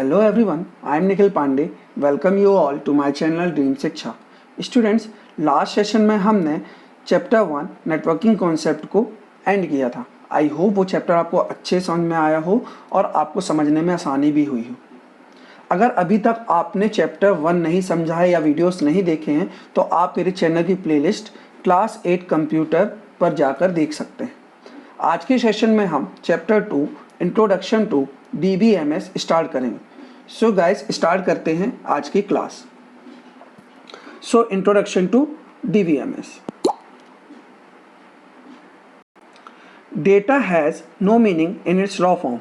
Hello everyone, I am Nikhil Pandey. Welcome you all to my channel Dream शिक्षा. Students, last session में हमने chapter 1 networking concept को and किया था. I hope वो chapter आपको अच्छे समझ में आया हो और आपको समझने में आसानी भी हुई हो. अगर अभी तक आपने चैप्टर 1 नहीं समझा है या वीडियोस नहीं देखे हैं तो आप मेरे चैनल की प्लेलिस्ट क्लास 8 कंप्यूटर पर जाकर देख सकते हैं. आज के सेशन में हम chapter 2 introduction to DBMS start करेंगे. सो गाइस, स्टार्ट करते हैं आज की class. So introduction to DBMS. Data has no meaning in its raw form,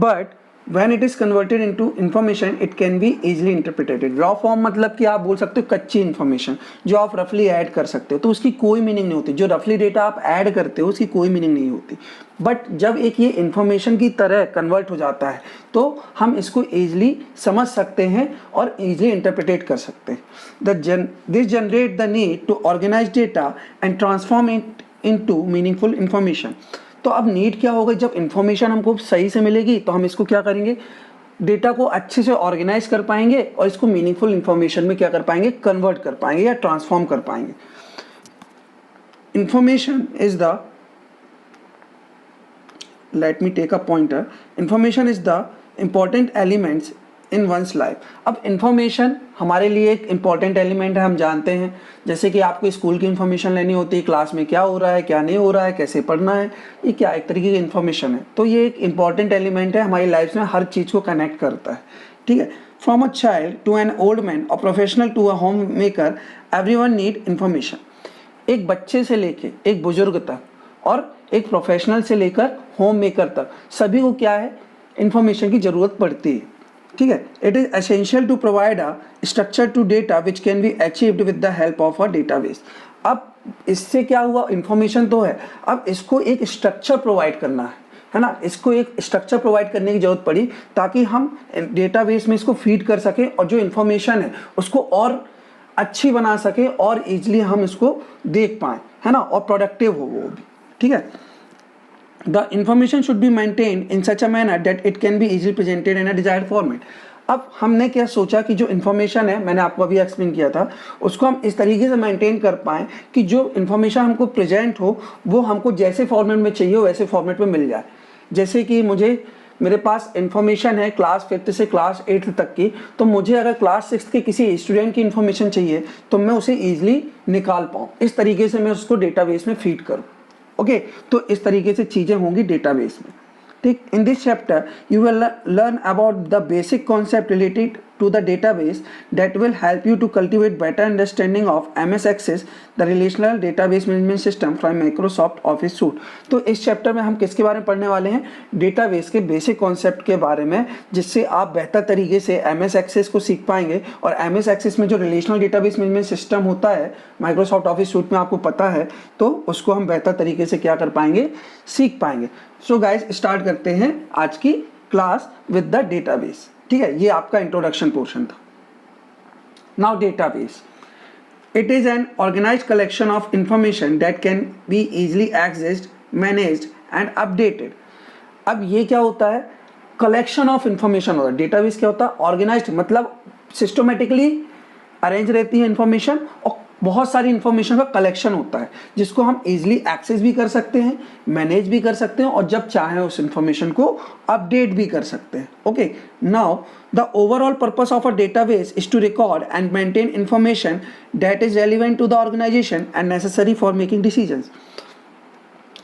but when it is converted into information, it can be easily interpreted. Raw form मतलब कि आप बोल सकते हो कच्ची इन्फॉर्मेशन जो आप रफली ऐड कर सकते हो, तो उसकी कोई मीनिंग नहीं होती. जो रफली डेटा आप ऐड करते हो उसकी कोई मीनिंग नहीं होती. बट जब एक ये इन्फॉर्मेशन की तरह कन्वर्ट हो जाता है तो हम इसको ईजिली समझ सकते हैं और ईजिली इंटरप्रिटेट कर सकते हैं. This generate the need to organise data and transform it into meaningful information. तो अब नीड क्या होगा, जब इन्फॉर्मेशन हमको सही से मिलेगी तो हम इसको क्या करेंगे, डेटा को अच्छे से ऑर्गेनाइज कर पाएंगे और इसको मीनिंगफुल इन्फॉर्मेशन में क्या कर पाएंगे, कन्वर्ट कर पाएंगे या ट्रांसफॉर्म कर पाएंगे. Information is the, let me take a pointer. Information is the important elements in one's life. अब इंफॉर्मेशन हमारे लिए एक इंपॉर्टेंट एलिमेंट है, हम जानते हैं. जैसे कि आपको स्कूल की इन्फॉर्मेशन लेनी होती है, क्लास में क्या हो रहा है, क्या नहीं हो रहा है, कैसे पढ़ना है, ये क्या एक तरीके की इन्फॉर्मेशन है. तो ये एक इंपॉर्टेंट एलिमेंट है, हमारी लाइफ में हर चीज़ को कनेक्ट करता है. ठीक है. From a child to an old man और professional to a home maker, everyone need information. एक बच्चे से लेके एक बुजुर्ग तक और एक प्रोफेशनल से लेकर होम मेकर तक सभी को क्या है, इन्फॉर्मेशन की ज़रूरत पड़ती है. ठीक है. It is essential to provide a structure to data which can be achieved with the help of a database. अब इससे क्या हुआ, इंफॉर्मेशन तो है, अब इसको एक स्ट्रक्चर प्रोवाइड करना है ना. इसको एक स्ट्रक्चर प्रोवाइड करने की जरूरत पड़ी ताकि हम डेटाबेस में इसको फीड कर सकें और जो इन्फॉर्मेशन है उसको और अच्छी बना सके और इजीली हम इसको देख पाएँ, है ना, और प्रोडक्टिव हो वो भी. ठीक है. The information should be maintained in such a manner that it can be easily presented in a desired format. अब हमने क्या सोचा कि जो इन्फॉर्मेशन है, मैंने आपको अभी एक्सप्लेन किया था, उसको हम इस तरीके से मेंटेन कर पाएँ कि जो इन्फॉर्मेशन हमको प्रेजेंट हो वो हमको जैसे फॉर्मेट में चाहिए हो वैसे फॉर्मेट में मिल जाए. जैसे कि मेरे पास इन्फॉर्मेशन है क्लास 5th से क्लास 8th तक की, तो मुझे अगर क्लास 6th के किसी स्टूडेंट की इन्फॉर्मेशन चाहिए तो मैं उसे ईजिली निकाल पाऊँ. इस तरीके से मैं उसको डेटाबेस में फीड करूँ. ओके. तो इस तरीके से चीज़ें होंगी डेटाबेस में. ठीक. In this chapter you will learn about the basic concept related to the database that will help you to cultivate better understanding of MS Access, the relational database management system from Microsoft Office Suite. तो इस chapter में हम किसके बारे में पढ़ने वाले हैं, डेटाबेस के बेसिक कॉन्सेप्ट के बारे में, जिससे आप बेहतर तरीके से MS Access को सीख पाएंगे. और MS Access में जो रिलेशनल डेटाबेस मैनेजमेंट सिस्टम होता है माइक्रोसॉफ्ट ऑफिस सूट में, आपको पता है, तो उसको हम बेहतर तरीके से क्या कर पाएंगे, सीख पाएंगे. सो गाइस, स्टार्ट करते हैं आज की क्लास विद द डेटाबेस. ठीक है. ये आपका इंट्रोडक्शन पोर्शन था. Now database, it is an organised collection of information that can be easily accessed, managed and updated. अब ये क्या होता है, कलेक्शन ऑफ इंफॉर्मेशन होता है. डेटाबेस क्या होता है, ऑर्गेनाइज्ड मतलब सिस्टमेटिकली अरेंज रहती है इंफॉर्मेशन और बहुत सारी इंफॉर्मेशन का कलेक्शन होता है जिसको हम इजीली एक्सेस भी कर सकते हैं, मैनेज भी कर सकते हैं और जब चाहें उस इंफॉर्मेशन को अपडेट भी कर सकते हैं. Okay. Now the overall purpose of a database is to record and maintain information that is relevant to the organisation and necessary for making decisions.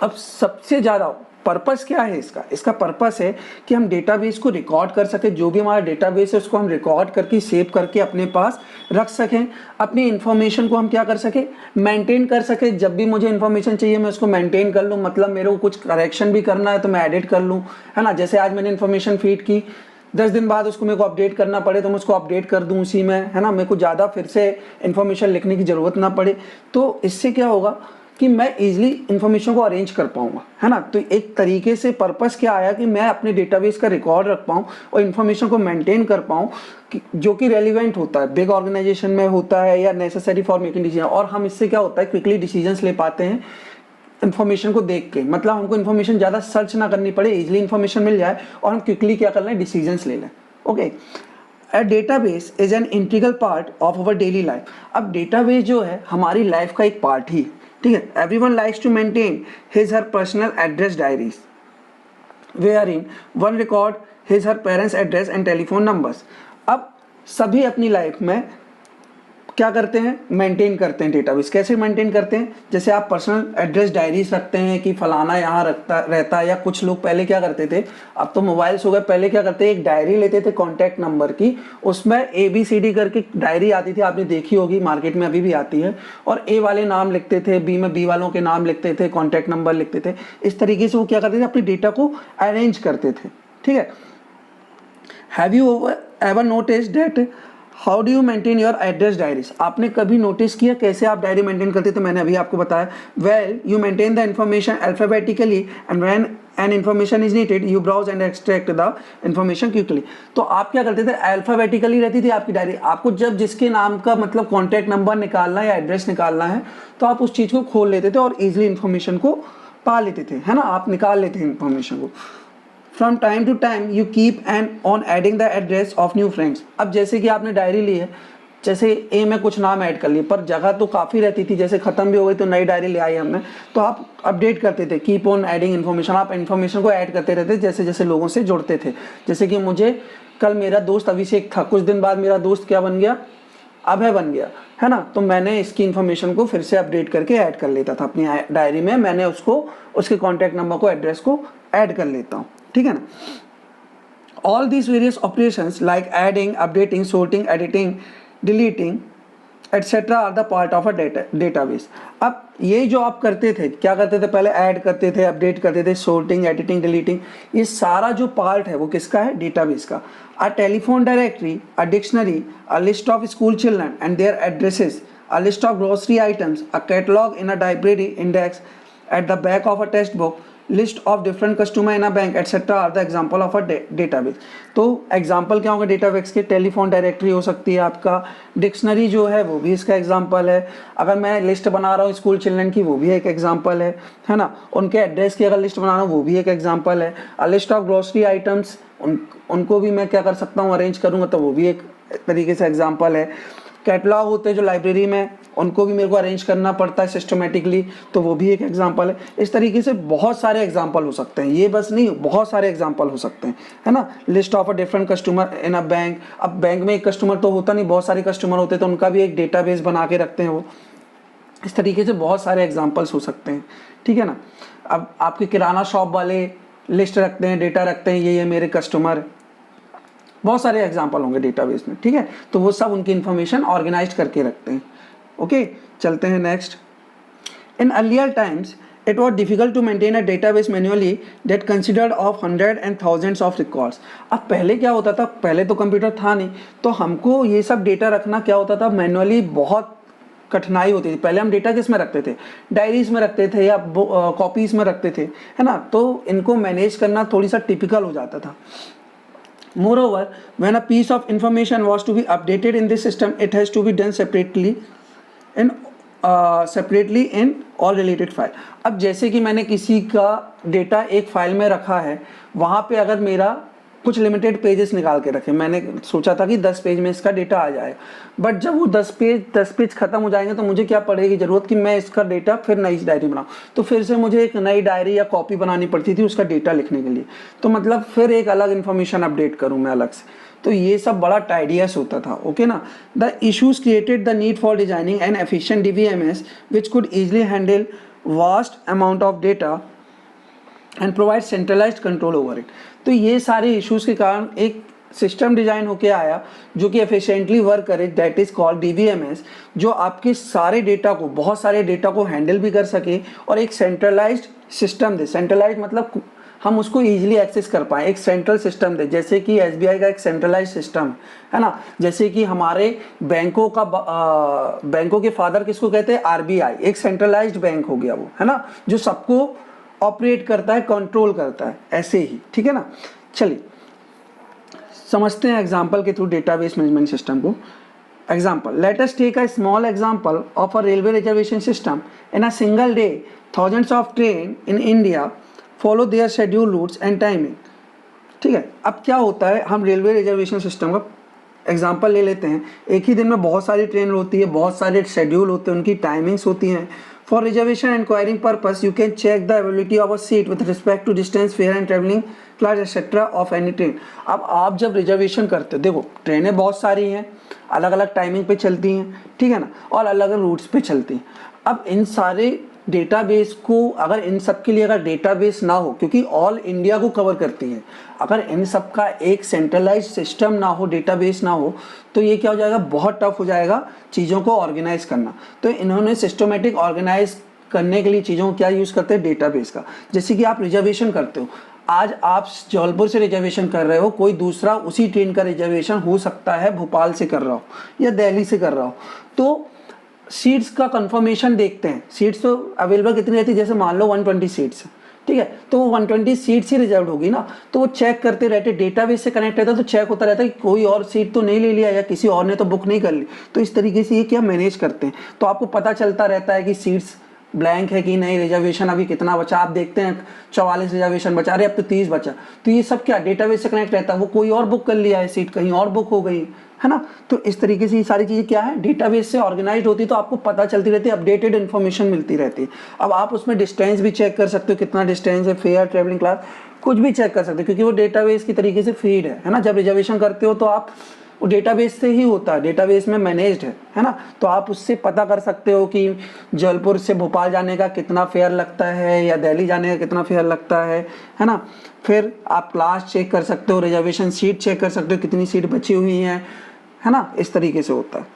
अब सबसे ज़्यादा पर्पस क्या है इसका पर्पस है कि हम डेटाबेस को रिकॉर्ड कर सकें. जो भी हमारा डेटाबेस है उसको हम रिकॉर्ड करके सेव करके अपने पास रख सकें. अपनी इन्फॉर्मेशन को हम क्या कर सकें, मेंटेन कर सकें. जब भी मुझे इन्फॉर्मेशन चाहिए मैं उसको मेंटेन कर लूँ, मतलब मेरे को कुछ करेक्शन भी करना है तो मैं एडिट कर लूँ, है ना. जैसे आज मैंने इन्फॉर्मेशन फीड की, 10 दिन बाद उसको मेरे को अपडेट करना पड़े तो मैं उसको अपडेट कर दूँ उसी में, है ना. मेरे को ज़्यादा फिर से इन्फॉर्मेशन लिखने की ज़रूरत ना पड़े. तो इससे क्या होगा कि मैं इजीली इन्फॉर्मेशन को अरेंज कर पाऊंगा, है ना. तो एक तरीके से पर्पस क्या आया कि मैं अपने डेटाबेस का रिकॉर्ड रख पाऊँ और इन्फॉर्मेशन को मेंटेन कर पाऊँ जो कि रेलिवेंट होता है, बिग ऑर्गेनाइजेशन में होता है या नेसेसरी फॉर मेकिंग डिसीजन. और हम इससे क्या होता है, क्विकली डिसीजंस ले पाते हैं इन्फॉर्मेशन को देख के. मतलब हमको इन्फॉर्मेशन ज़्यादा सर्च ना करनी पड़े, इजीली इन्फॉर्मेशन मिल जाए और हम क्विकली क्या कर लें, डिसीजंस ले लें. Okay. A database is an integral part of our daily life. अब डेटाबेस जो है हमारी लाइफ का एक पार्ट ही, ठीक है। Everyone likes to maintain his her personal address diaries wherein one record his her parents address and telephone numbers। अब सभी अपनी लाइफ में क्या करते हैं, मेंटेन करते हैं डेटाबेस। कैसे मेंटेन करते हैं, जैसे आप पर्सनल एड्रेस डायरीज रखते हैं कि फलाना यहाँ रहता है, या कुछ लोग पहले क्या करते थे, अब तो मोबाइल्स हो गए, पहले क्या करते एक डायरी लेते थे कॉन्टैक्ट नंबर की, उसमें ABCD करके डायरी आती थी, आपने देखी होगी, मार्केट में अभी भी आती है, और A वाले नाम लिखते थे, B में B वालों के नाम लिखते थे, कॉन्टैक्ट नंबर लिखते थे। इस तरीके से वो क्या करते थे, अपने डेटा को अरेंज करते थे, ठीक है। Have you ever notice that how do you maintain your address diaries. आपने कभी नोटिस किया कैसे आप डायरी मेंटेन करते थे, मैंने अभी आपको बताया। Well you maintain the information alphabetically and when an information is needed you browse and extract the information quickly. तो आप क्या करते थे, अल्फाबेटिकली रहती थी आपकी डायरी, आपको जब जिसके नाम का मतलब कॉन्टैक्ट नंबर निकालना है या एड्रेस निकालना है तो आप उस चीज़ को खोल लेते थे और ईजिली इन्फॉर्मेशन को पा लेते थे, है ना, आप निकाल लेते थे इन्फॉर्मेशन को। From time to time you keep and on adding the address of new friends. अब जैसे कि आपने डायरी ली है, जैसे ए में कुछ नाम ऐड कर लिए, पर जगह तो काफ़ी रहती थी, जैसे ख़त्म भी हो गई तो नई डायरी ले आई हमने, तो आप अपडेट करते थे, कीप ऑन एडिंग इन्फॉर्मेशन, आप इन्फॉर्मेशन को ऐड करते रहते जैसे जैसे लोगों से जुड़ते थे। जैसे कि मुझे कल मेरा दोस्त अभिषेक था, कुछ दिन बाद मेरा दोस्त क्या बन गया, अभय बन गया, है ना, तो मैंने इसकी इन्फॉर्मेशन को फिर से अपडेट करके ऐड कर लेता था अपनी डायरी में, मैंने उसको उसके कॉन्टैक्ट नंबर को, एड्रेस को ऐड कर लेता हूँ, ठीक है ना। All these various operations like adding, updating, sorting, editing, deleting, etc. are the part of a database। अब ये जो आप करते थे, क्या करते थे, पहले ऐड करते थे, अपडेट करते थे, sorting, editing, deleting, ये सारा जो पार्ट है वो किसका है, डेटाबेस का। A telephone directory, a dictionary, a list of school children and their addresses, a list of grocery items, a catalog in a library index at the back of a textbook, list of different customer in a bank etcetera are the example of a database. तो example क्या होगा database के, telephone directory हो सकती है आपका, dictionary जो है वो भी इसका एग्जाम्पल है, अगर मैं लिस्ट बना रहा हूँ स्कूल चिल्ड्रन की वो भी एक एग्जाम्पल है ना, उनके एड्रेस की अगर लिस्ट बना रहा हूँ वो भी एक एग्जाम्पल है। A list of grocery items, उनको भी मैं क्या कर सकता हूँ, अरेंज करूँगा तो वो भी एक तरीके से एग्जाम्पल है। कैटलॉग होते हैं जो लाइब्रेरी में, उनको भी मेरे को अरेंज करना पड़ता है सिस्टमेटिकली, तो वो भी एक एग्जांपल है। इस तरीके से बहुत सारे एग्जांपल हो सकते हैं, ये बस नहीं, बहुत सारे एग्जांपल हो सकते हैं, है ना। List of a different customer in a bank, अब बैंक में एक कस्टमर तो होता नहीं, बहुत सारे कस्टमर होते हैं तो उनका भी एक डेटाबेस बना के रखते हैं वो। इस तरीके से बहुत सारे एग्जाम्पल्स हो सकते हैं, ठीक है ना। अब आपके किराना शॉप वाले लिस्ट रखते हैं, डेटा रखते हैं, ये मेरे कस्टमर, बहुत सारे एग्जाम्पल होंगे डेटाबेस में, ठीक है। तो वो सब उनकी इन्फॉर्मेशन ऑर्गेनाइज करके रखते हैं। ओके, चलते हैं next. In earlier times it was difficult to maintain a database manually that considered of 100 and thousands of records. अब पहले क्या होता था, पहले तो कंप्यूटर था नहीं, तो हमको ये सब डेटा रखना क्या होता था, मैन्युअली बहुत कठिनाई होती थी। पहले हम डेटा किस में रखते थे, डायरीज में रखते थे या कॉपीज में रखते थे, है ना, तो इनको मैनेज करना थोड़ी सा टिपिकल हो जाता था। Moreover, when a piece of information was to be updated in this system, it has to be done separately in all related file। अब जैसे कि मैंने किसी का डेटा एक फाइल में रखा है, वहाँ पे अगर मेरा कुछ लिमिटेड पेजेस निकाल के रखे, मैंने सोचा था कि 10 पेज में इसका डेटा आ जाए, बट जब वो 10 पेज खत्म हो जाएंगे तो मुझे क्या पड़ेगी ज़रूरत कि मैं इसका डेटा फिर नई डायरी बनाऊँ, तो फिर से मुझे एक नई डायरी या कॉपी बनानी पड़ती थी उसका डेटा लिखने के लिए, तो मतलब फिर एक अलग इन्फॉर्मेशन अपडेट करूँ मैं अलग से, तो ये सब बड़ा टाइडियस होता था। ओके ना। The issues created the need for designing N efficient DBMS which could easily handle vast amount of data and provide centralised control over it. तो ये सारे इश्यूज़ के कारण एक सिस्टम डिज़ाइन होके आया जो कि एफिशिएंटली वर्क करे, दैट इज़ कॉल्ड DBMS, जो आपके सारे डेटा को, बहुत सारे डेटा को हैंडल भी कर सके और एक सेंट्रलाइज्ड सिस्टम दे। सेंट्रलाइज्ड मतलब हम उसको ईजिली एक्सेस कर पाएँ, एक सेंट्रल सिस्टम दे, जैसे कि SBI का एक सेंट्रलाइज सिस्टम है ना, जैसे कि हमारे बैंकों का बैंकों के फादर किसको कहते हैं, RBI, एक सेंट्रलाइज्ड बैंक हो गया वो, है ना, जो सबको ऑपरेट करता है, कंट्रोल करता है, ऐसे ही, ठीक है ना। चलिए समझते हैं एग्जांपल के थ्रू डेटाबेस मैनेजमेंट सिस्टम को। Example, let us take a small example of a railway reservation system. In a single day thousands of train in India follow their scheduled routes and timing, ठीक है। अब क्या होता है, हम railway reservation system का example ले लेते हैं। एक ही दिन में बहुत सारी ट्रेन होती है, बहुत सारे शेड्यूल होते हैं, उनकी टाइमिंग्स होती हैं। For reservation inquiring purpose you can check the availability of a seat with respect to distance, fare and travelling class etcetera of any train. अब आप जब रिजर्वेशन करते हो, देखो ट्रेनें बहुत सारी हैं, अलग अलग टाइमिंग पे चलती हैं, ठीक है ना, और अलग अलग रूट्स पे चलती हैं। अब इन सारे डेटाबेस को, अगर इन सब के लिए अगर डेटाबेस ना हो, क्योंकि ऑल इंडिया को कवर करती है, अगर इन सब का एक सेंट्रलाइज सिस्टम ना हो, डेटाबेस ना हो, तो ये क्या हो जाएगा, बहुत टफ हो जाएगा चीज़ों को ऑर्गेनाइज करना। तो इन्होंने सिस्टमेटिक ऑर्गेनाइज करने के लिए चीज़ों को क्या यूज़ करते हैं, डेटाबेस का। जैसे कि आप रिजर्वेशन करते हो, आज आप जबलपुर से रिजर्वेशन कर रहे हो, कोई दूसरा उसी ट्रेन का रिजर्वेशन हो सकता है भोपाल से कर रहा हो या दिल्ली से कर रहा हो, तो सीट्स का कंफर्मेशन देखते हैं। सीट्स तो अवेलेबल कितनी रहती है, जैसे मान लो 120 सीट्स, ठीक है, तो वो 120 सीट्स ही रिजर्व होगी ना, तो वो चेक करते रहते, डेटाबेस से कनेक्ट रहता है, तो चेक होता रहता है कि कोई और सीट तो नहीं ले लिया या किसी और ने तो बुक नहीं कर ली। तो इस तरीके से ये क्या मैनेज करते हैं, तो आपको पता चलता रहता है कि सीट्स ब्लैंक है कि नहीं, रिजर्वेशन अभी कितना बचा, आप देखते हैं 44 रिजर्वेशन बचा रहे, अब तो 30 बचा, तो ये सब क्या डेटाबेस से कनेक्ट रहता है, वो कोई और बुक कर लिया है, सीट कहीं और बुक हो गई है ना। तो इस तरीके से ये सारी चीज़ें क्या है, डेटाबेस से ऑर्गेनाइज होती है, तो आपको पता चलती रहती है, अपडेटेड इन्फॉर्मेशन मिलती रहती है। अब आप उसमें डिस्टेंस भी चेक कर सकते हो, कितना डिस्टेंस है, फेयर, ट्रेवलिंग क्लास, कुछ भी चेक कर सकते हो, क्योंकि वो डेटाबेस की तरीके से फीड है ना। जब रिजर्वेशन करते हो तो आप वो डेटाबेस से ही होता है, डेटाबेस में मैनेज्ड है ना, तो आप उससे पता कर सकते हो कि जबलपुर से भोपाल जाने का कितना फेयर लगता है या दिल्ली जाने का कितना फेयर लगता है ना। फिर आप क्लास चेक कर सकते हो, रिजर्वेशन सीट चेक कर सकते हो, कितनी सीट बची हुई है ना, इस तरीके से होता है।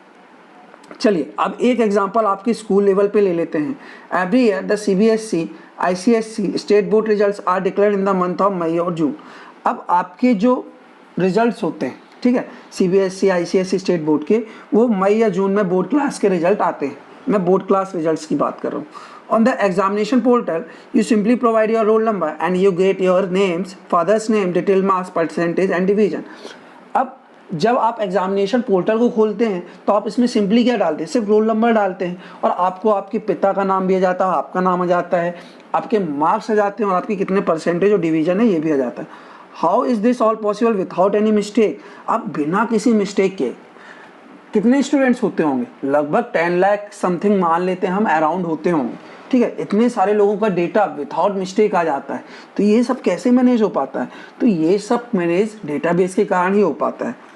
चलिए अब एक एग्जांपल आपकी स्कूल लेवल पे ले लेते हैं। Every year the CBSE ICSE state board results are declared in the month of May और जून। अब आपके जो रिजल्ट्स होते हैं, ठीक है, CBSE ICSE स्टेट बोर्ड के, वो मई या जून में बोर्ड क्लास के रिजल्ट आते हैं। मैं बोर्ड क्लास रिजल्ट्स की बात कर रहा हूँ। On the examination portal you simply provide your roll number and you get your names, father's name, detail marks, percentage and division. अब जब आप एग्जामिनेशन पोर्टल को खोलते हैं तो आप इसमें सिंपली क्या डालते हैं, सिर्फ रोल नंबर डालते हैं, और आपको आपके पिता का नाम भी आ जाता है, आपका नाम आ जाता है, आपके मार्क्स आ जाते हैं, और आपकी कितने परसेंटेज और डिवीजन है ये भी आ जाता है। How is this all possible without any mistake. आप बिना किसी मिस्टेक के, कितने स्टूडेंट्स होते होंगे, लगभग 10 लाख समथिंग मान लेते हैं हम, अराउंड होते होंगे, ठीक है, इतने सारे लोगों का डेटा विदाउट मिस्टेक आ जाता है, तो ये सब कैसे मैनेज हो पाता है, तो ये सब मैनेज डेटाबेस के कारण ही हो पाता है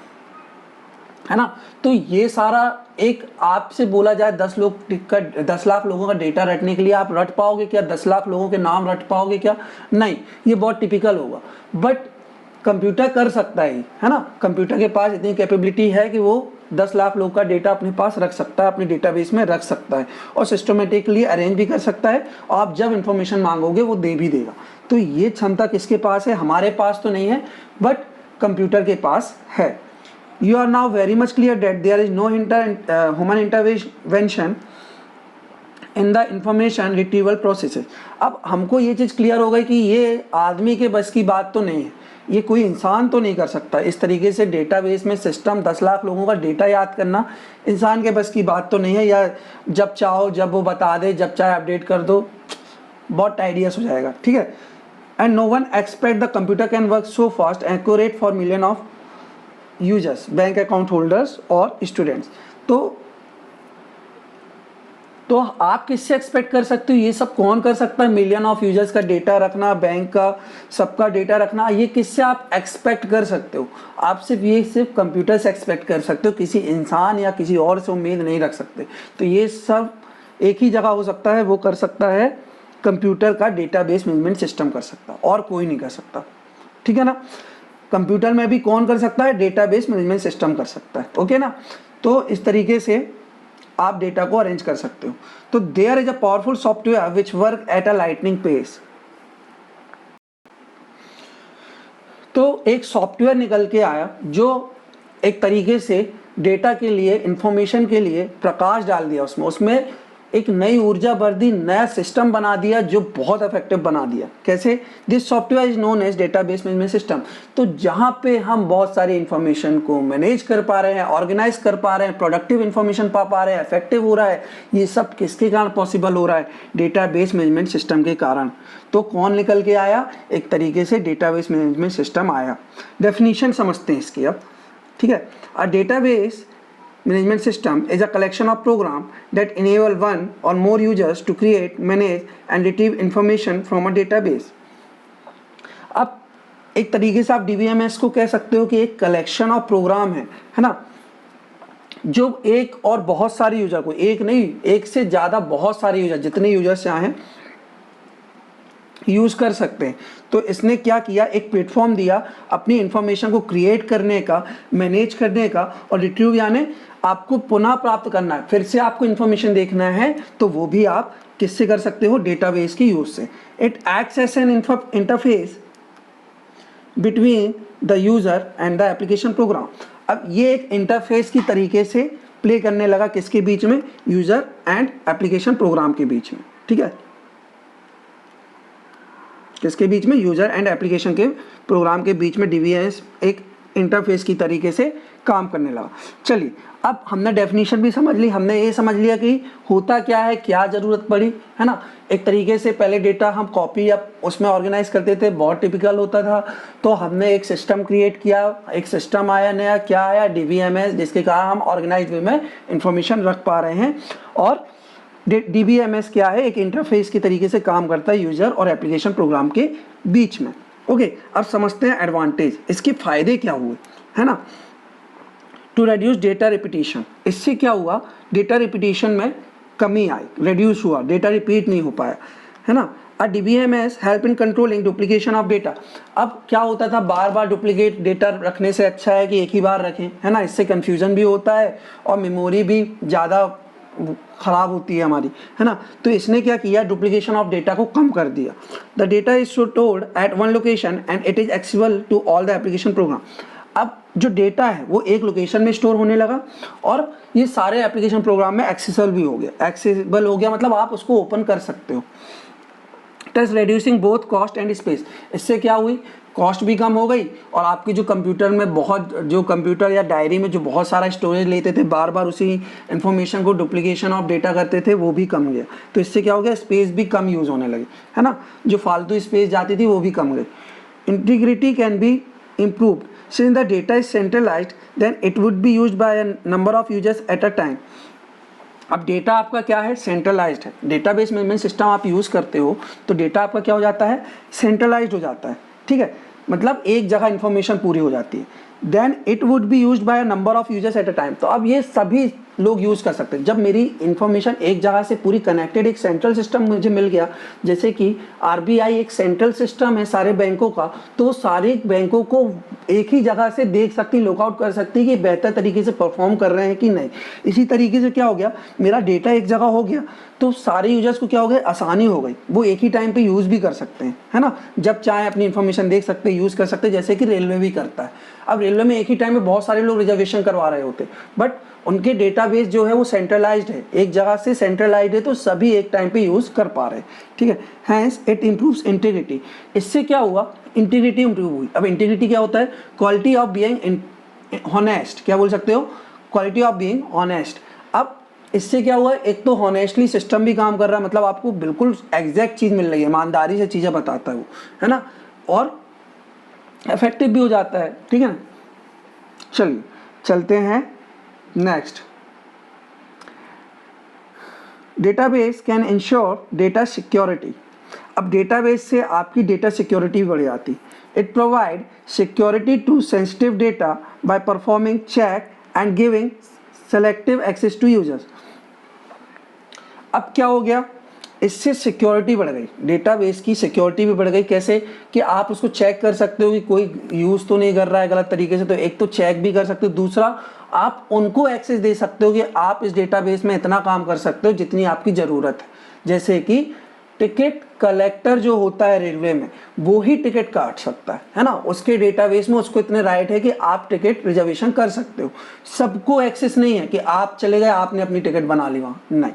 ना। तो ये सारा एक, आपसे बोला जाए 10 लाख लोगों का डेटा रटने के लिए आप रट पाओगे क्या, 10 लाख लोगों के नाम रट पाओगे क्या, नहीं, ये बहुत टिपिकल होगा। बट कंप्यूटर कर सकता है ना, कंप्यूटर के पास इतनी कैपेबिलिटी है कि वो 10 लाख लोगों का डेटा अपने पास रख सकता है, अपने डेटाबेस में रख सकता है, और सिस्टमेटिकली अरेंज भी कर सकता है, और आप जब इंफॉर्मेशन मांगोगे वो दे भी देगा। तो ये क्षमता किसके पास है, हमारे पास तो नहीं है, बट कंप्यूटर के पास है। You are now very much clear that there is no human intervention in the information retrieval processes। अब हमको ये चीज़ क्लियर हो गई कि ये आदमी के बस की बात तो नहीं है, ये कोई इंसान तो नहीं कर सकता इस तरीके से डेटाबेस में सिस्टम 10 लाख लोगों का डेटा याद करना, इंसान के बस की बात तो नहीं है, या जब चाहो जब वो बता दे, जब चाहे अपडेट कर दो, बहुत टाइडियस हो जाएगा, ठीक है। And no one expect the computer can work so fast accurate for million of users, bank account holders और स्टूडेंट्स। तो आप किससे एक्सपेक्ट कर सकते हो, ये सब कौन कर सकता है, मिलियन ऑफ यूजर्स का डेटा रखना, बैंक का सबका डेटा रखना, ये किससे आप एक्सपेक्ट कर सकते हो, आप सिर्फ कंप्यूटर से एक्सपेक्ट कर सकते हो, किसी इंसान या किसी और से उम्मीद नहीं रख सकते। तो ये सब एक ही जगह हो सकता है, वो कर सकता है कंप्यूटर का डेटाबेस मैनेजमेंट सिस्टम कर सकता, और कोई नहीं कर सकता, ठीक है ना। कंप्यूटर में भी कौन कर सकता है, डेटाबेस मैनेजमेंट सिस्टम कर सकता है, ओके ना। तो इस तरीके से आप डेटा को अरेंज कर सकते हो। तो there is a powerful software which work at a lightning pace. तो एक सॉफ्टवेयर निकल के आया जो एक तरीके से डेटा के लिए, इंफॉर्मेशन के लिए प्रकाश डाल दिया उसमें एक नई ऊर्जा वर्धी नया सिस्टम बना दिया जो बहुत इफेक्टिव बना दिया। कैसे? This software is known as database management system. तो जहाँ पे हम बहुत सारी इंफॉर्मेशन को मैनेज कर पा रहे हैं, ऑर्गेनाइज कर पा रहे हैं, प्रोडक्टिव इंफॉर्मेशन पा रहे हैं, इफेक्टिव हो रहा है, ये सब किसके कारण पॉसिबल हो रहा है? डेटाबेस मैनेजमेंट सिस्टम के कारण। तो कौन निकल के आया? एक तरीके से डेटाबेस मैनेजमेंट सिस्टम आया। डेफिनेशन समझते हैं इसकी अब, ठीक है। A database management system is a collection of programs that enable one or more users to create, manage and retrieve information from a database. अब एक तरीके से आप DBMS को कह सकते हो कि एक कलेक्शन ऑफ प्रोग्राम है ना, जो एक और बहुत सारे यूजर को, एक नहीं एक से ज़्यादा बहुत सारे यूजर, जितने यूजर्स चाहें यूज़ कर सकते हैं। तो इसने क्या किया? एक प्लेटफॉर्म दिया अपनी इंफॉर्मेशन को क्रिएट करने का, मैनेज करने का और रिट्रीव यानी आपको पुनः प्राप्त करना है, फिर से आपको इंफॉर्मेशन देखना है तो वो भी आप किससे कर सकते हो? डेटाबेस की यूज से। It acts as an interface between the user and the application program. अब ये एक इंटरफेस की तरीके से प्ले करने लगा, किसके बीच में? यूजर एंड एप्लीकेशन प्रोग्राम के बीच में, ठीक है। किसके बीच में? यूजर एंड एप्लीकेशन के प्रोग्राम के बीच में DBMS एक इंटरफेस की तरीके से काम करने लगा। चलिए, अब हमने डेफिनेशन भी समझ ली, हमने ये समझ लिया कि होता क्या है, क्या ज़रूरत पड़ी, है ना। एक तरीके से पहले डेटा हम कॉपी या उसमें ऑर्गेनाइज करते थे, बहुत टिपिकल होता था। तो हमने एक सिस्टम क्रिएट किया, एक सिस्टम आया नया, क्या आया? DBMS, जिसके कारण हम ऑर्गेनाइज वे में इंफॉर्मेशन रख पा रहे हैं। और DBMS क्या है? एक इंटरफेस की तरीके से काम करता है यूजर और एप्लीकेशन प्रोग्राम के बीच में। ओके, अब समझते हैं एडवांटेज, इसके फायदे क्या हुए, है ना। टू रिड्यूस डेटा रिपीटिशन, इससे क्या हुआ? डेटा रिपीटिशन में कमी आई, रिड्यूस हुआ, डेटा रिपीट नहीं हो पाया, है ना। अ DBMS help in controlling duplication of data. अब क्या होता था? बार बार डुप्लीकेट डेटा रखने से अच्छा है कि एक ही बार रखें, है ना। इससे कंफ्यूजन भी होता है और मेमोरी भी ज़्यादा खराब होती है हमारी, है ना। तो इसने क्या किया? डुप्लीकेशन ऑफ डेटा को कम कर दिया। The data is stored at one location and it is accessible to all the application program. अब जो डेटा है वो एक लोकेशन में स्टोर होने लगा और ये सारे एप्लीकेशन प्रोग्राम में एक्सेसिबल भी हो गया। एक्सेसिबल हो गया मतलब आप उसको ओपन कर सकते हो। Thus reducing both cost and space. इससे क्या हुई? कॉस्ट भी कम हो गई और आपकी जो कंप्यूटर में जो कंप्यूटर या डायरी में जो बहुत सारा स्टोरेज लेते थे, बार बार उसी इंफॉर्मेशन को डुप्लीकेशन ऑफ डेटा करते थे, वो भी कम गया। तो इससे क्या हो गया? स्पेस भी कम यूज़ होने लगी, है ना। जो फालतू स्पेस जाती थी वो भी कम गई। Integrity can be improved since the data is centralized, then it would be used by a number of users at a time. अब डेटा आपका क्या है? सेंट्रलाइज्ड है। डेटाबेस मैनेजमेंट सिस्टम आप यूज़ करते हो तो डेटा आपका क्या हो जाता है? सेंट्रलाइज्ड हो जाता है, ठीक है। मतलब एक जगह इंफॉर्मेशन पूरी हो जाती है। Then it would be used by a number of users at a time. तो अब ये सभी लोग यूज़ कर सकते हैं। जब मेरी इंफॉर्मेशन एक जगह से पूरी कनेक्टेड, एक सेंट्रल सिस्टम मुझे मिल गया, जैसे कि RBI एक सेंट्रल सिस्टम है सारे बैंकों का, तो सारे बैंकों को एक ही जगह से देख सकती, लुकआउट कर सकती कि बेहतर तरीके से परफॉर्म कर रहे हैं कि नहीं। इसी तरीके से क्या हो गया? मेरा डेटा एक जगह हो गया तो सारे यूजर्स को क्या हो गया? आसानी हो गई, वो एक ही टाइम पे यूज़ भी कर सकते हैं, है ना। जब चाहे अपनी इंफॉर्मेशन देख सकते हैं, यूज़ कर सकते हैं, जैसे कि रेलवे भी करता है। अब रेलवे में एक ही टाइम में बहुत सारे लोग रिजर्वेशन करवा रहे होते, बट उनके डेटाबेस जो है वो सेंट्रलाइज्ड है, एक जगह से सेंट्रलाइज्ड है, तो सभी एक टाइम पे यूज़ कर पा रहे हैं, ठीक है। Hence it improves integrity. इससे क्या हुआ? इंटीग्रिटी इम्प्रूव हुई। अब इंटीग्रिटी क्या होता है? क्वालिटी ऑफ बीइंग हॉनेस्ट, क्या बोल सकते हो? Quality of being honest. अब इससे क्या हुआ? एक तो हॉनेस्टली सिस्टम भी काम कर रहा है, मतलब आपको बिल्कुल एग्जैक्ट चीज़ मिल रही है, ईमानदारी से चीज़ें बताता है वो, है ना, और इफेक्टिव भी हो जाता है, ठीक है ना। चलिए चलते हैं next. Database can ensure data security. अब डेटाबेस से आपकी डेटा सिक्योरिटी बढ़ जाती। It provide security to sensitive data by performing check and giving selective access to users. अब क्या हो गया? इससे सिक्योरिटी बढ़ गई, डेटाबेस की सिक्योरिटी भी बढ़ गई। कैसे? कि आप उसको चेक कर सकते हो कि कोई यूज़ तो नहीं कर रहा है गलत तरीके से, तो एक तो चेक भी कर सकते हो, दूसरा आप उनको एक्सेस दे सकते हो कि आप इस डेटाबेस में इतना काम कर सकते हो जितनी आपकी ज़रूरत है। जैसे कि टिकट कलेक्टर जो होता है रेलवे में, वो ही टिकट काट सकता है ना, उसके डेटाबेस में उसको इतने राइट है कि आप टिकट रिजर्वेशन कर सकते हो। सबको एक्सेस नहीं है कि आप चले गए, आपने अपनी टिकट बना ली वहाँ, नहीं।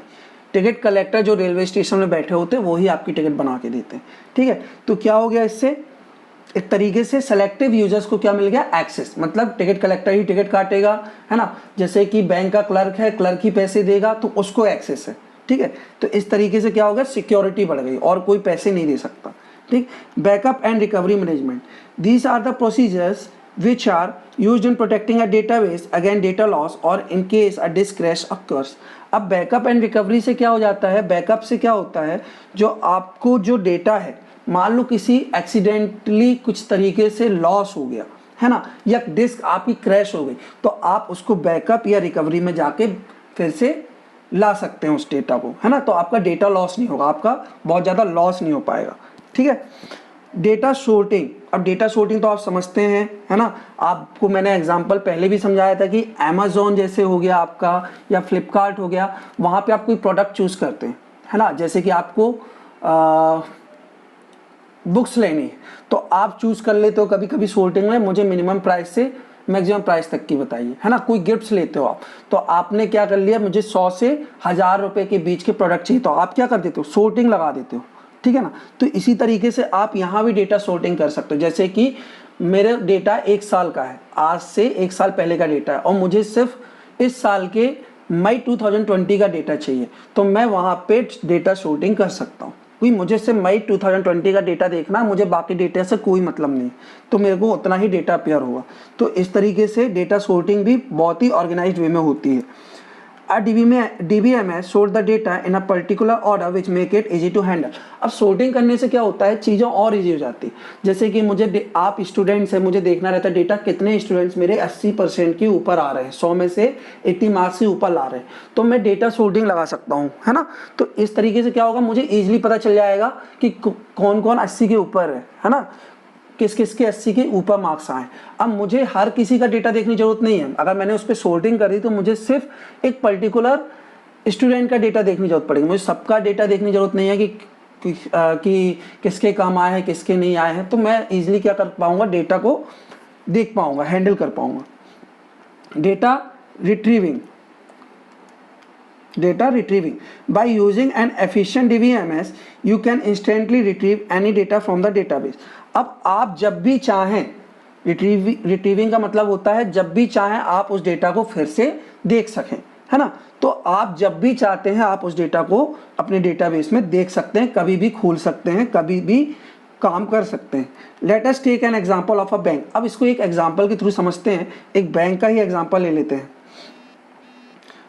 टिकट कलेक्टर जो रेलवे स्टेशन में बैठे होते हैं वही आपकी टिकट बना के देते हैं, ठीक है। तो क्या हो गया, इससे एक तरीके से सेलेक्टिव यूजर्स को क्या मिल गया, एक्सेस, मतलब टिकट कलेक्टर ही टिकट काटेगा, है ना, जैसे कि बैंक का क्लर्क है, क्लर्क ही पैसे देगा तो उसको एक्सेस है, ठीक है। तो इस तरीके से क्या होगा, सिक्योरिटी बढ़ गई और कोई पैसे नहीं दे सकता, ठीक। Backup and recovery management, these are the procedures which are used in protecting a database against data loss or in case a disk crash occurs। अब बैकअप एंड रिकवरी से क्या हो जाता है, बैकअप से क्या होता है, जो आपको जो डेटा है, मान लो किसी एक्सीडेंटली कुछ तरीके से लॉस हो गया है ना, या डिस्क आपकी क्रैश हो गई, तो आप उसको बैकअप या रिकवरी में जाके फिर से ला सकते हैं उस डेटा को, है ना। तो आपका डेटा लॉस नहीं होगा, आपका बहुत ज़्यादा लॉस नहीं हो पाएगा, ठीक है। डेटा शॉर्टिंग, अब डेटा शॉर्टिंग तो आप समझते हैं, है ना, आपको मैंने एग्जांपल पहले भी समझाया था कि अमेज़ॉन जैसे हो गया आपका या फ्लिपकार्ट हो गया, वहाँ पे आप कोई प्रोडक्ट चूज़ करते हैं, है ना, जैसे कि आपको बुक्स लेनी है तो आप चूज़ कर लेते हो कभी कभी शॉर्टिंग में, मुझे मिनिमम प्राइस से मैक्सिमम प्राइस तक की बताइए, है ना। कोई गिफ्ट्स लेते हो आप, तो आपने क्या कर लिया, मुझे 100 से 1000 रुपये के बीच के प्रोडक्ट चाहिए, तो आप क्या कर देते हो, शॉर्टिंग लगा देते हो, ठीक है ना। तो इसी तरीके से आप यहाँ भी डेटा शॉर्टिंग कर सकते हो, जैसे कि मेरा डेटा 1 साल का है, आज से 1 साल पहले का डेटा है और मुझे सिर्फ इस साल के मई 2020 का डेटा चाहिए, तो मैं वहाँ पे डेटा शॉर्टिंग कर सकता हूँ, क्योंकि मुझे सिर्फ मई 2020 का डेटा देखना, मुझे बाकी डेटा से कोई मतलब नहीं, तो मेरे को उतना ही डेटा अपेयर होगा। तो इस तरीके से डेटा शॉर्टिंग भी बहुत ही ऑर्गेनाइज्ड वे में होती है। DBMS sort the data in a particular order which make it easy to handle। अब sorting करने से क्या होता है, चीज़ें और ईजी हो जाती है, जैसे कि मुझे आप स्टूडेंट्स हैं, मुझे देखना रहता है डेटा कितने स्टूडेंट्स मेरे 80% के ऊपर आ रहे हैं, 100 में से 80 मार्क्स से ऊपर ला रहे हैं, तो मैं डेटा शॉर्टिंग लगा सकता हूँ, है ना। तो इस तरीके से क्या होगा, मुझे ईजिली पता चल जाएगा कि कौन कौन 80 के ऊपर है ना, किस किस के 80 के ऊपर मार्क्स आए। अब मुझे हर किसी का डेटा देखने की जरूरत नहीं है, अगर मैंने उस पर शॉर्टिंग करी तो मुझे सिर्फ एक पर्टिकुलर स्टूडेंट का डेटा देखने की जरूरत पड़ेगी, मुझे सबका डेटा देखने की जरूरत नहीं है कि किसके काम आए हैं किसके नहीं आए हैं। तो मैं इजीली क्या कर पाऊंगा, डेटा को देख पाऊंगा, हैंडल कर पाऊंगा। Data retrieving, by using an efficient DBMS you can instantly retrieve any data from the database। अब आप जब भी चाहें, रिट्रीविंग का मतलब होता है जब भी चाहें आप उस डेटा को फिर से देख सकें, है ना। तो आप जब भी चाहते हैं आप उस डेटा को अपने डेटाबेस में देख सकते हैं, कभी भी खोल सकते हैं, कभी भी काम कर सकते हैं। Let us take an example of a bank. अब इसको एक एग्जांपल के थ्रू समझते हैं, एक बैंक का ही एग्जांपल ले लेते हैं।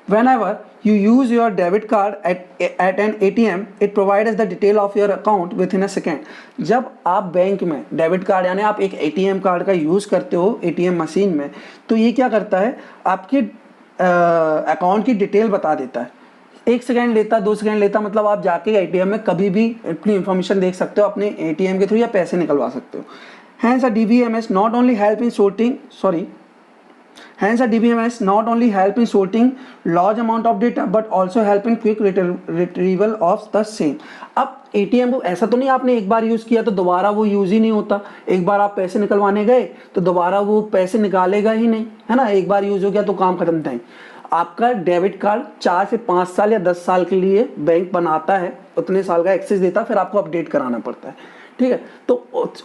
Whenever you use your debit card at an ATM, it provides the detail of your account within a second। जब आप बैंक में डेबिट कार्ड यानी आप एक ATM कार्ड का यूज़ करते हो ATM मशीन में, तो ये क्या करता है, आपके अकाउंट की डिटेल बता देता है। 1 सेकेंड लेता, 2 सेकेंड लेता, मतलब आप जाके ATM में कभी भी अपनी इंफॉर्मेशन देख सकते हो, अपने ATM के थ्रू या पैसे निकलवा सकते हो। Hence a DBMS not only help in sorting large amount of data but also help in quick retrieval of the same। अब ATM को ऐसा तो नहीं आपने एक बार यूज़ किया तो दोबारा वो यूज़ ही नहीं होता, एक बार आप पैसे निकलवाने गए तो दोबारा वो पैसे निकालेगा ही नहीं, है ना, एक बार यूज़ हो गया तो काम खत्म। नहीं, आपका डेबिट कार्ड 4 से 5 साल या 10 साल के लिए बैंक बनाता है, उतने साल का एक्सेस देता है, फिर आपको अपडेट कराना पड़ता है, ठीक है। तो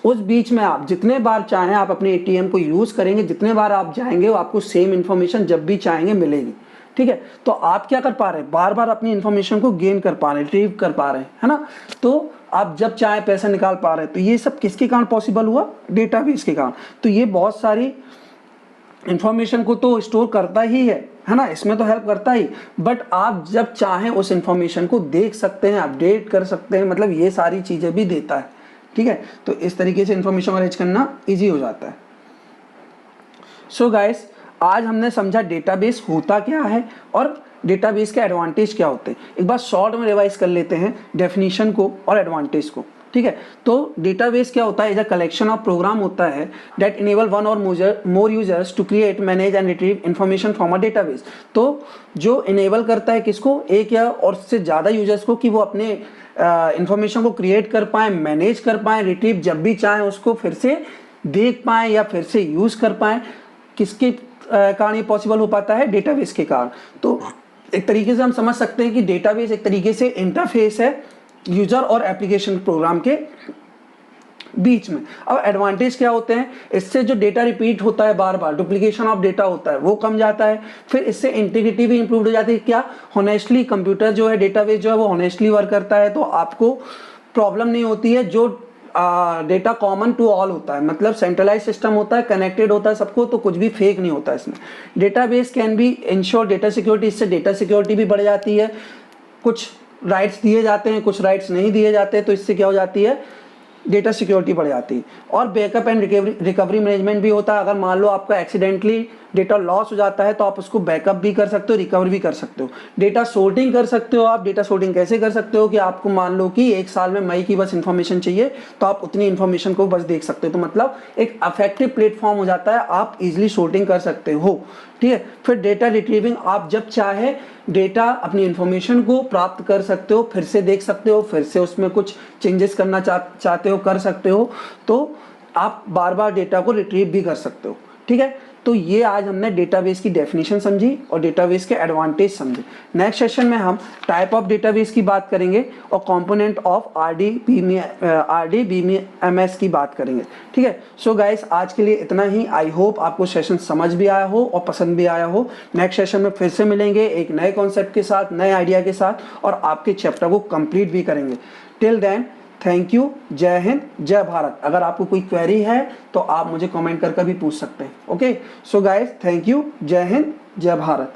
उस बीच में आप जितने बार चाहें आप अपने ATM को यूज़ करेंगे, जितने बार आप जाएंगे वो आपको सेम इन्फॉर्मेशन जब भी चाहेंगे मिलेगी, ठीक है। तो आप क्या कर पा रहे हैं, बार बार अपनी इन्फॉर्मेशन को गेन कर पा रहे हैं, रिट्रीव कर पा रहे हैं, है ना। तो आप जब चाहे पैसा निकाल पा रहे हैं। तो ये सब किसके कारण पॉसिबल हुआ, डेटाबेस के कारण। तो ये बहुत सारी इंफॉर्मेशन को तो स्टोर करता ही है ना, इसमें तो हेल्प करता ही, बट आप जब चाहें उस इंफॉर्मेशन को देख सकते हैं, अपडेट कर सकते हैं, मतलब ये सारी चीज़ें भी देता है, ठीक है। तो इस तरीके से इंफॉर्मेशन अरेंज करना इजी हो जाता है। सो गाइस, आज हमने समझा डेटाबेस होता क्या है और डेटाबेस के एडवांटेज क्या होते हैं। एक बार शॉर्ट में रिवाइज कर लेते हैं डेफिनेशन को और एडवांटेज को, ठीक है। तो डेटाबेस क्या होता है, is a collection of program होता है दैट इनेबल वन और more users to create, manage and retrieve information from a database. तो जो इनेबल करता है किसको, एक या और उससे ज़्यादा यूजर्स को, कि वो अपने इन्फॉर्मेशन को क्रिएट कर पाएँ, मैनेज कर पाएँ, रिट्रीव जब भी चाहें उसको फिर से देख पाएँ या फिर से यूज़ कर पाएँ। किसके कारण ये पॉसिबल हो पाता है, डेटाबेस के कारण। तो एक तरीके से हम समझ सकते हैं कि डेटाबेस एक तरीके से इंटरफेस है यूजर और एप्लीकेशन प्रोग्राम के बीच में। अब एडवांटेज क्या होते हैं, इससे जो डेटा रिपीट होता है बार बार, डुप्लीकेशन ऑफ डेटा होता है वो कम जाता है। फिर इससे इंटीग्रिटी भी इंप्रूव हो जाती है, क्या होनेस्टली कंप्यूटर जो है, डेटाबेस जो है वो होनेस्टली वर्क करता है, तो आपको प्रॉब्लम नहीं होती है। जो डेटा कॉमन टू ऑल होता है, मतलब सेंट्रलाइज सिस्टम होता है, कनेक्टेड होता है सबको, तो कुछ भी फेक नहीं होता इसमें। Database can be ensure data security, इससे डेटा सिक्योरिटी भी बढ़ जाती है। कुछ राइट्स दिए जाते हैं, कुछ राइट्स नहीं दिए जाते, तो इससे क्या हो जाती है, डेटा सिक्योरिटी बढ़ जाती है। और बैकअप एंड रिकवरी मैनेजमेंट भी होता है। अगर मान लो आपका एक्सीडेंटली डेटा लॉस हो जाता है तो आप उसको बैकअप भी कर सकते हो, रिकवर भी कर सकते हो। डेटा सोर्टिंग कर सकते हो आप। डेटा सोर्टिंग कैसे कर सकते हो कि आपको मान लो कि एक साल में मई की बस इंफॉर्मेशन चाहिए, तो आप उतनी इंफॉर्मेशन को बस देख सकते हो। तो मतलब एक अफेक्टिव प्लेटफॉर्म हो जाता है, आप इजिली सोर्टिंग कर सकते हो, ठीक है। फिर डेटा रिट्रीविंग, आप जब चाहे डेटा अपनी इंफॉर्मेशन को प्राप्त कर सकते हो, फिर से देख सकते हो, फिर से उसमें कुछ चेंजेस करना चाहते हो कर सकते हो, तो आप बार बार डेटा को रिट्रीव भी कर सकते हो, ठीक है। तो ये आज हमने डेटाबेस की डेफिनेशन समझी और डेटाबेस के एडवांटेज समझे। नेक्स्ट सेशन में हम टाइप ऑफ डेटाबेस की बात करेंगे और कंपोनेंट ऑफ RDBMS की बात करेंगे, ठीक है। सो गाइस, आज के लिए इतना ही। आई होप आपको सेशन समझ भी आया हो और पसंद भी आया हो। नेक्स्ट सेशन में फिर से मिलेंगे एक नए कॉन्सेप्ट के साथ, नए आइडिया के साथ, और आपके चैप्टर को कंप्लीट भी करेंगे। Till then, thank you. जय हिंद, जय भारत। अगर आपको कोई क्वेरी है तो आप मुझे कमेंट करके भी पूछ सकते हैं। Okay, so guys, thank you. जय हिंद, जय भारत।